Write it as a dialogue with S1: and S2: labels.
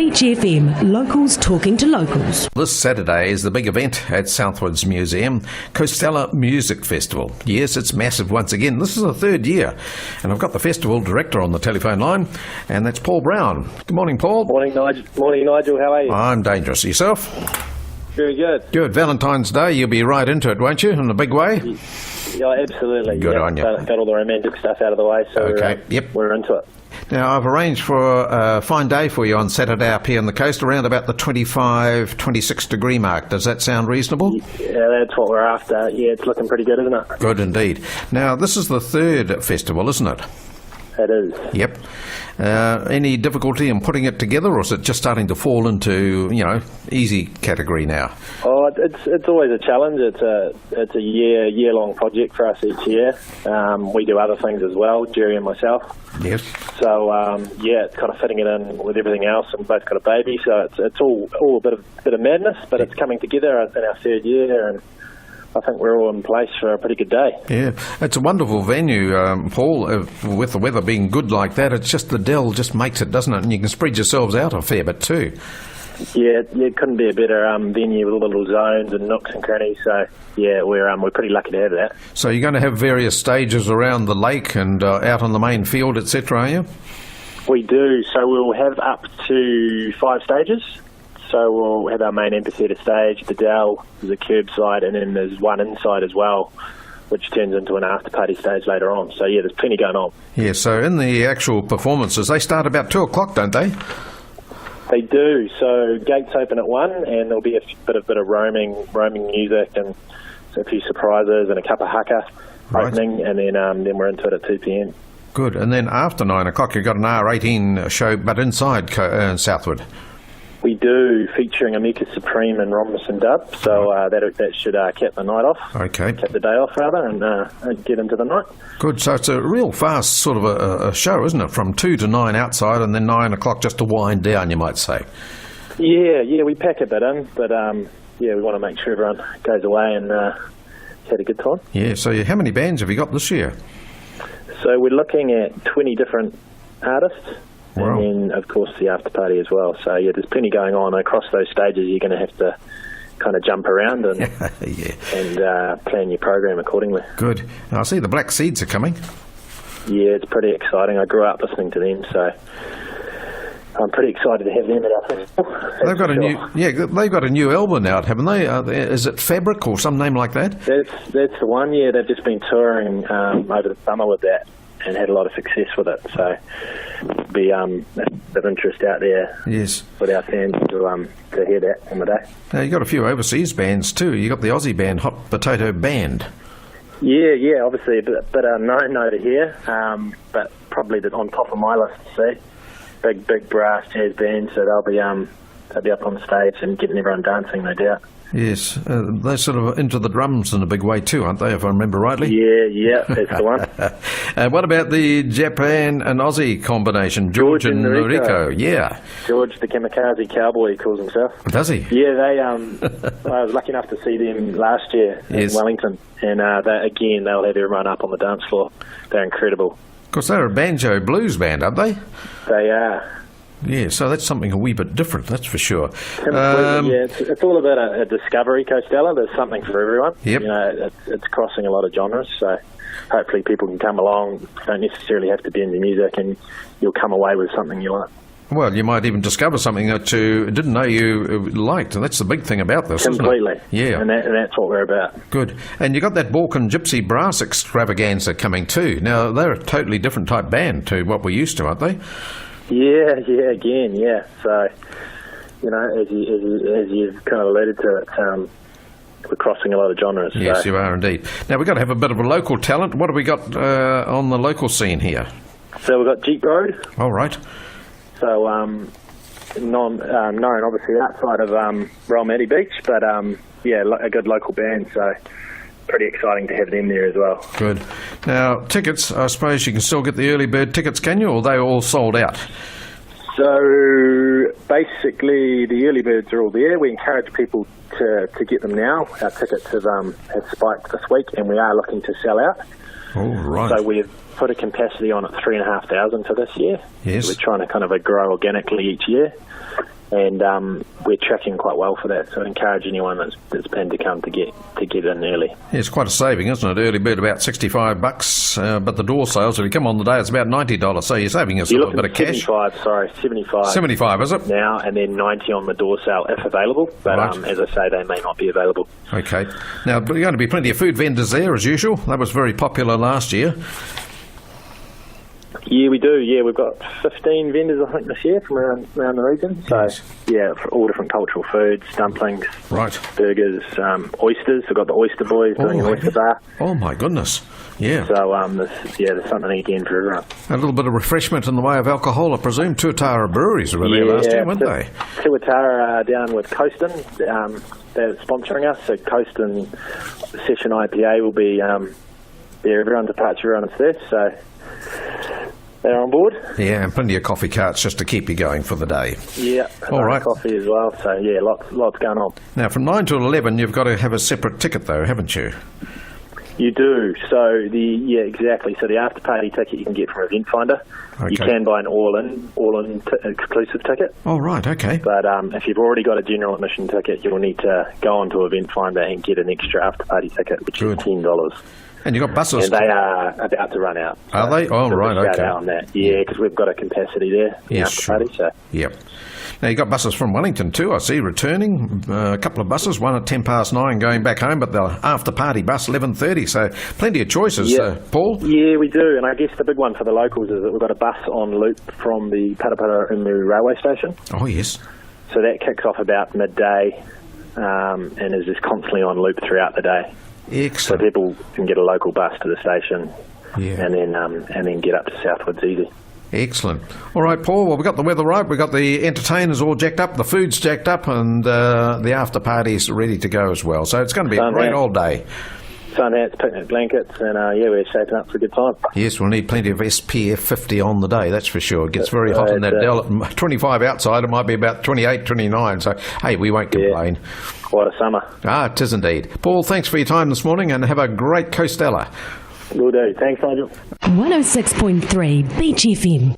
S1: Beach FM, locals talking to locals.
S2: This Saturday is the big event at Southwards Museum, Coastella Music Festival. Yes, it's massive once again. This is the third year. And I've got the festival director on the telephone line, and that's Paul Brown. Good morning, Paul.
S3: Morning, Nigel. How are you?
S2: I'm dangerous. Yourself?
S3: Very good.
S2: Good. Valentine's Day, you'll be right into it, won't you, in a big way?
S3: Yeah, absolutely.
S2: Good on you.
S3: Got all the romantic stuff out of the way, so
S2: okay.
S3: We're into it.
S2: Now, I've arranged for a fine day for you on Saturday up here on the coast, around about the 25, 26 degree mark. Does that sound reasonable?
S3: Yeah, that's what we're after. Yeah, it's looking pretty good, isn't it?
S2: Good indeed. Now, this is the third festival, isn't it?
S3: It is.
S2: Yep. Any difficulty in putting it together, or is it just starting to fall into, easy category now?
S3: Oh, it's always a challenge. It's a year-long project for us each year. We do other things as well, Jerry and myself.
S2: Yes.
S3: So it's kind of fitting it in with everything else, and we've both got a baby, so it's all a bit of madness, but it's coming together in our third year, and I think we're all in place for a pretty good day.
S2: Yeah, it's a wonderful venue, Paul, with the weather being good like that. It's just the Dell just makes it, doesn't it? And you can spread yourselves out a fair bit too.
S3: Yeah, it couldn't be a better venue with all the little zones and nooks and crannies. So yeah, we're pretty lucky to have that.
S2: So you're going to have various stages around the lake and out on the main field, etc., are you?
S3: We do. So we'll have up to 5 stages. So we'll have our main amphitheatre stage, the Dell, the curbside, and then there's one inside as well, which turns into an after-party stage later on. So yeah, there's plenty going on. Yeah,
S2: so in the actual performances, they start about 2 o'clock, don't they?
S3: They do. So gates open at 1, and there'll be a bit of roaming music and a few surprises and a cup of haka opening, and then we're into it at 2 p.m.
S2: Good. And then after 9 o'clock, you've got an R18 show, but inside Southwood.
S3: We do, featuring Amika Supreme and Rhombus and Dub, so that should cap the night off.
S2: Okay.
S3: Cap the day off, rather, and get into the night.
S2: Good, so it's a real fast sort of a show, isn't it? From 2 to 9 outside, and then 9 o'clock just to wind down, you might say.
S3: Yeah, we pack a bit in, but we want to make sure everyone goes away and had a good time. Yeah,
S2: so how many bands have you got this year?
S3: So we're looking at 20 different artists.
S2: Wow.
S3: And then, of course, the after party as well. So, yeah, there's plenty going on. Across those stages, you're going to have to kind of jump around and plan your program accordingly.
S2: Good. Now, I see the Black Seeds are coming.
S3: Yeah, it's pretty exciting. I grew up listening to them, so I'm pretty excited to have them at our festival.
S2: They've got a new album out, haven't they? Is it Fabric or some name like that?
S3: That's the one. Yeah, they've just been touring over the summer with that and had a lot of success with it. So be a bit of interest out there.
S2: Yes.
S3: With our fans to hear that on the day.
S2: Now, you got a few overseas bands too. You got the Aussie band Hot Potato Band.
S3: Yeah, obviously a bit known over here, but probably on top of my list to see. Big brass jazz band, so they'll be up on stage and getting everyone dancing, no doubt.
S2: Yes, they're sort of into the drums in a big way too, aren't they, if I remember rightly?
S3: Yeah, that's the one.
S2: What about the Japan and Aussie combination, George and Noriko? Yeah.
S3: George, the kamikaze cowboy, he calls himself.
S2: Does he?
S3: Yeah, I was lucky enough to see them last year in Wellington, and they'll have everyone up on the dance floor. They're incredible.
S2: Of course, they're a banjo blues band, aren't they?
S3: They are.
S2: Yeah, so that's something a wee bit different, that's for sure.
S3: It's all about a discovery, Coastella. There's something for everyone.
S2: Yep.
S3: It's crossing a lot of genres, so hopefully people can come along. You don't necessarily have to be into music, and you'll come away with something you like.
S2: Well, you might even discover something that you didn't know you liked, and that's the big thing about this,
S3: completely.
S2: Isn't it? Yeah.
S3: And that's what we're about.
S2: Good. And you got that Balkan Gypsy Brass Extravaganza coming too. Now, they're a totally different type band to what we're used to, aren't they?
S3: Yeah. So, as you've kind of alluded to it, we're crossing a lot of genres.
S2: Yes, you are indeed. Now, we've got to have a bit of a local talent. What have we got on the local scene here?
S3: So we've got Jeep Road.
S2: All right.
S3: So, known obviously outside of Royal Beach, but a good local band, so pretty exciting to have them there as well.
S2: Good. Now, tickets, I suppose you can still get the early bird tickets, can you, or are they all sold out?
S3: So, basically, the early birds are all there. We encourage people to get them now. Our tickets have spiked this week, and we are looking to sell out.
S2: Oh, right.
S3: So we've put a capacity on at 3,500 for this year.
S2: Yes.
S3: We're trying to kind of grow organically each year. And we're tracking quite well for that, so I encourage anyone that's planned to come to get in early.
S2: Yeah, it's quite a saving, isn't it? Early bird about $65, but the door sales, if you come on the day, it's about $90. So you're saving us a little bit of cash.
S3: 75.
S2: 75, is it?
S3: Now, and then 90 on the door sale if available. But
S2: Right.
S3: as I say, they may not be available.
S2: Okay. Now, there are going to be plenty of food vendors there as usual. That was very popular last year.
S3: Yeah, we do. Yeah, we've got 15 vendors, I think, this year from around the region. So,
S2: Yes.
S3: yeah, for all different cultural foods, dumplings,
S2: Right.
S3: burgers, oysters. We've got the oyster boys doing an oyster bar.
S2: Oh, my goodness. Yeah.
S3: So, there's something again for everyone.
S2: A little bit of refreshment in the way of alcohol, I presume. Tuatara Breweries were there last year, weren't they?
S3: Tuatara down with Coastin. They're sponsoring us. So, Coastin Session IPA will be there. Everyone's departure on its there. So, they're on board.
S2: Yeah, and plenty of coffee carts just to keep you going for the day.
S3: Yeah,
S2: all right.
S3: Coffee as well. So yeah, lots going on.
S2: Now, from 9 to 11, you've got to have a separate ticket, though, haven't you?
S3: You do. So exactly. So the after party ticket you can get from Event Finder.
S2: Okay.
S3: You can buy an all-in exclusive ticket.
S2: Oh, right. Okay.
S3: But if you've already got a general admission ticket, you'll need to go onto Event Finder and get an extra after party ticket, which is $10.
S2: And you've got buses.
S3: And they are about to run out.
S2: Are they? Oh, right, okay.
S3: Out on that. Yeah, because we've got a capacity there.
S2: Yes,
S3: after
S2: sure.
S3: party, so.
S2: Yep. Now, you've got buses from Wellington too, I see, returning. A couple of buses, one at 9:10 going back home, but the after-party bus, 11:30. So plenty of choices, Paul.
S3: Yeah, we do. And I guess the big one for the locals is that we've got a bus on loop from the Parapara Umu railway station.
S2: Oh, yes.
S3: So that kicks off about midday and is just constantly on loop throughout the day. So
S2: Excellent.
S3: people can get a local bus to the station
S2: Yeah.
S3: and then get up to Southwoods easy.
S2: Excellent. All right, Paul, well, we've got the weather right, we've got the entertainers all jacked up, the food's jacked up, and the after-party's ready to go as well. So it's going to be a great old day.
S3: Sun hats, picnic blankets, and we're shaping up for a good time.
S2: Yes, we'll need plenty of SPF 50 on the day, that's for sure. It gets very hot in that Dell. 25 outside, it might be about 28, 29, so, hey, we won't complain.
S3: What a summer.
S2: Ah, it is indeed. Paul, thanks for your time this morning, and have a great Coastella.
S3: Will do. Thanks, Nigel.
S1: 106.3 Beach FM.